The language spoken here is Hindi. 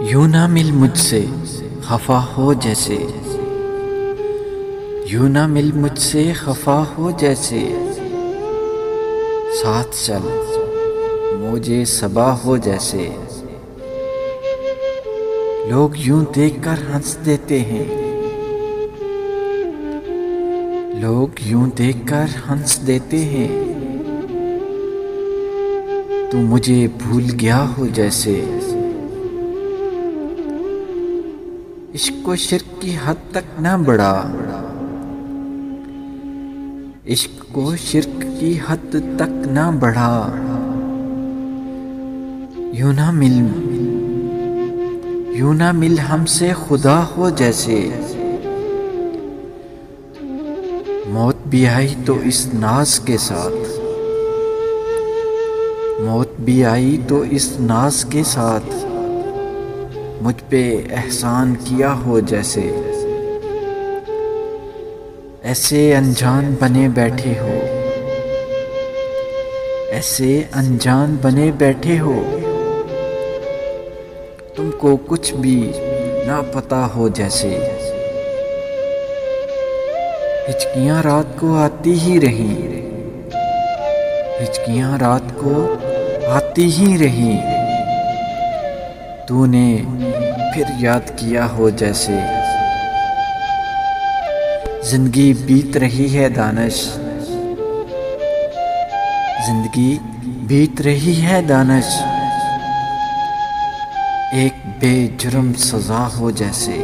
यूं ना मिल मुझसे खफा हो जैसे, यूं ना मिल मुझसे खफा हो जैसे, साथ चल मौजे सबा हो जैसे। लोग यूं देखकर हंस देते हैं, लोग यूं देखकर हंस देते हैं, तू मुझे भूल गया हो जैसे। इश्क को शिर्क की हद तक ना बढ़ा, इश्क को शिर्क की हद तक ना बढ़ा। यूं ना मिल, यूं ना मिल हमसे खुदा हो जैसे। मौत भी आई तो इस नाज के साथ, मौत भी आई तो इस नाज के साथ, मुझ पे एहसान किया हो जैसे। ऐसे अनजान बने बैठे हो, ऐसे अनजान बने बैठे हो, तुमको कुछ भी ना पता हो जैसे। हिचकियां रात को आती ही रही, हिचकियां रात को आती ही रही, तूने फिर याद किया हो जैसे। जिंदगी बीत रही है दानिश, जिंदगी बीत रही है दानिश, एक बेजुर्म सजा हो जैसे।